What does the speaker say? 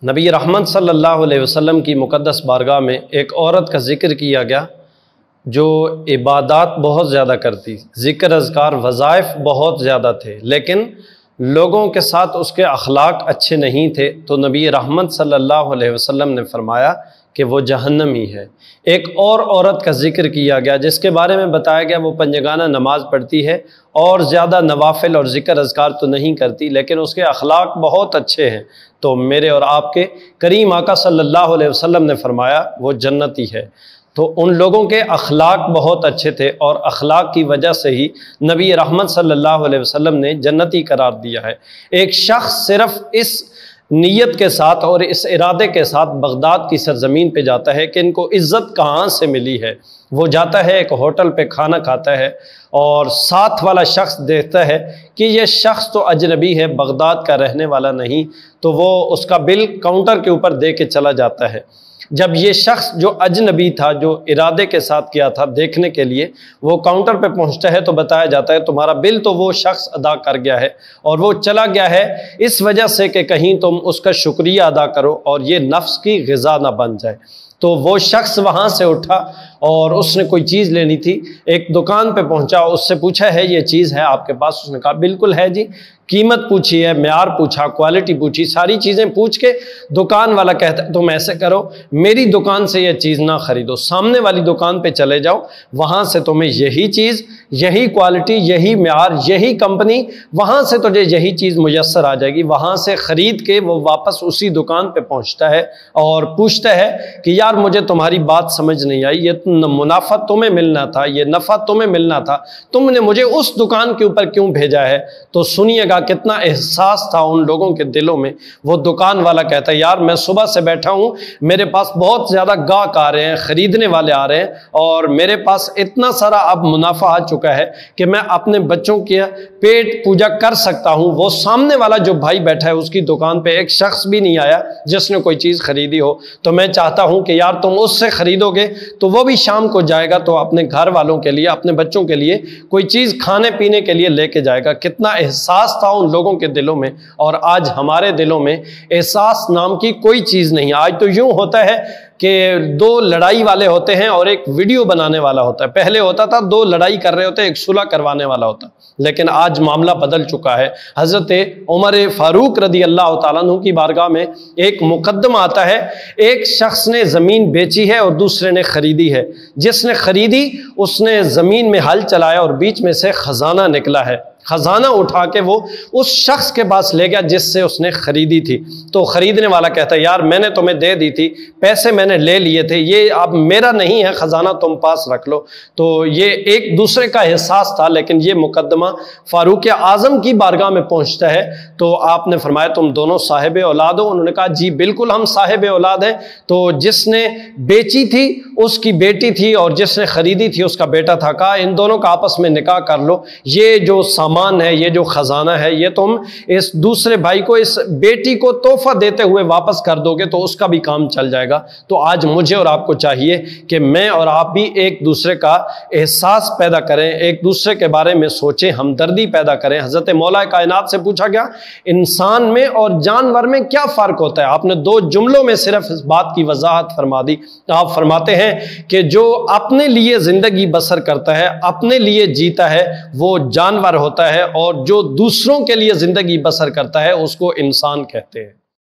نبی رحمت صلی اللہ علیہ وسلم کی مقدس بارگاہ میں ایک عورت کا ذکر کیا گیا جو عبادات بہت زیادہ کرتی، ذکر اذکار وظائف بہت زیادہ تھے، لیکن لوگوں کے ساتھ اس کے اخلاق اچھے نہیں تھے، تو نبی رحمت صلی اللہ علیہ وسلم نے فرمایا کہ وہ جہنمی ہے۔ ایک اور عورت کا ذکر کیا گیا جس کے بارے میں بتایا گیا وہ پنجگانہ نماز پڑھتی ہے اور زیادہ نوافل اور ذکر اذکار تو نہیں کرتی، لیکن اس کے اخلاق بہت اچھے ہیں، تو میرے اور آپ کے کریم آقا صلی اللہ علیہ وسلم نے فرمایا وہ جنتی ہے۔ تو ان لوگوں کے اخلاق بہت اچھے تھے اور اخلاق کی وجہ سے ہی نبی رحمت صلی اللہ علیہ وسلم نے جنتی قرار دیا ہے۔ ایک شخص صرف اس نیت کے ساتھ اور اس ارادے کے ساتھ بغداد کی سرزمین پہ جاتا ہے کہ ان کو عزت کہاں سے ملی ہے، وہ جاتا ہے ایک ہوٹل پہ کھانا کھاتا ہے اور ساتھ والا شخص دیکھتا ہے کہ یہ شخص تو اجنبی ہے، بغداد کا رہنے والا نہیں، تو وہ اس کا بل کاؤنٹر کے اوپر دے کے چلا جاتا ہے۔ جب یہ شخص جو اجنبی تھا، جو ارادے کے ساتھ کیا تھا دیکھنے کے لیے، وہ کاؤنٹر پہ پہنچتا ہے تو بتایا جاتا ہے تمہارا بل تو وہ شخص ادا کر گیا ہے اور وہ چلا گیا ہے اس وجہ سے کہ کہیں تم اس کا شکریہ ادا کرو اور یہ نفس کی غذا نہ بن جائے۔ تو وہ شخص وہاں سے اٹھا اور اس نے کوئی چیز لینی تھی، ایک دکان پہ پہنچا، اس سے پوچھا ہے یہ چیز ہے آپ کے پاس؟ اس نے کہا بالکل ہے جی۔ قیمت پوچھی ہے، معیار پوچھا، کوالٹی پوچھی، ساری چیزیں پوچھ کے دکان والا کہتا ہے تم ایسے کرو، میری دکان سے یہ چیز نہ خریدو، سامنے والی دکان پہ چلے جاؤ، وہاں سے تمہیں یہی چیز، یہی کوالٹی، یہی معیار، یہی کمپنی، وہاں سے تجھے یہی چیز میسر آ جائے گی۔ وہاں سے خرید کے وہ واپس اسی دکان پہ پہنچتا ہے اور پوچھتا ہے کہ یار مجھے تمہاری بات سمجھ نہیں آئی، یہ منافع تمہیں ملنا تھا، یہ نفع تمہیں ملنا تھا، تم نے مجھے اس دکان کے اوپر کیوں بھیجا ہے؟ تو سنیے گا کتنا احساس تھا ان لوگوں کے دلوں میں۔ وہ دکان والا کہتا ہے یار میں صبح سے بیٹھا ہوں، میرے پاس بہت زیادہ گاہک آ رہے ہیں، خریدنے والے آ رہے ہیں، اور میرے پاس اتنا سارا اب منافع آ چکا ہے کہ میں اپنے بچوں کی پیٹ پوجا کر سکتا ہوں۔ وہ سامنے والا جو بھائی بیٹھا ہے اس کی دکان پہ ایک شخص بھی نہیں آیا جس نے کوئی چیز خریدی ہو، تو میں چاہتا ہوں کہ یار تم اس سے خریدو گے تو وہ بھی شام کو جائے گا تو اپنے گھر والوں کے لیے، اپنے بچوں کے لیے کوئی چیز کھانے پینے کے لیے لے کے جائے گا۔ کتنا احساس تھا ان لوگوں کے دلوں میں، اور آج ہمارے دلوں میں احساس نام کی کوئی چیز نہیں۔ آج تو یوں ہوتا ہے کہ دو لڑائی والے ہوتے ہیں اور ایک ویڈیو بنانے والا ہوتا ہے۔ پہلے ہوتا تھا دو لڑائی کر رہے ہوتے، ایک صلح کروانے والا ہوتا، لیکن آج معاملہ بدل چکا ہے۔ حضرت عمر فاروق رضی اللہ تعالیٰ عنہ کی بارگاہ میں ایک مقدمہ آتا ہے، ایک شخص نے زمین بیچی ہے اور دوسرے نے خریدی ہے۔ جس نے خریدی اس نے زمین میں ہل چلایا اور بیچ میں سے خزانہ نکلا ہے، خزانہ اٹھا کے وہ اس شخص کے پاس لے گیا جس سے اس نے خریدی تھی۔ تو خریدنے والا کہتا ہے یار میں نے تمہیں دے دی تھی، پیسے میں نے لے لیے تھے، یہ اب میرا نہیں ہے، خزانہ تم پاس رکھ لو۔ تو یہ ایک دوسرے کا احساس تھا، لیکن یہ مقدمہ فاروق اعظم کی بارگاہ میں پہنچتا ہے تو آپ نے فرمایا تم دونوں صاحب اولاد ہو؟ انہوں نے کہا جی بالکل ہم صاحب اولاد ہیں۔ تو جس نے بیچی تھی اس کی بیٹی تھی اور جس نے خریدی تھی اس کا بیٹا تھا، کہا ان دونوں کا آپس میں نکاح کر لو، یہ جو سامان ہے، یہ جو خزانہ ہے، یہ تم اس دوسرے بھائی کو، اس بیٹی کو تحفہ دیتے ہوئے واپس کر دو گے تو اس کا بھی کام چل جائے گا۔ تو آج مجھے اور آپ کو چاہیے کہ میں اور آپ بھی ایک دوسرے کا احساس پیدا کریں، ایک دوسرے کے بارے میں سوچیں، ہمدردی پیدا کریں۔ حضرت مولا کائنات سے پوچھا گیا انسان میں اور جانور میں کیا فرق ہوتا ہے؟ آپ نے دو جملوں میں صرف اس بات کی وضاحت فرما دی۔ آپ فرماتے ہیں کہ جو اپنے لیے زندگی بسر کرتا ہے، اپنے لیے جیتا ہے، وہ جانور ہوتا ہے، اور جو دوسروں کے لیے زندگی بسر کرتا ہے اس کو انسان کہتے ہیں۔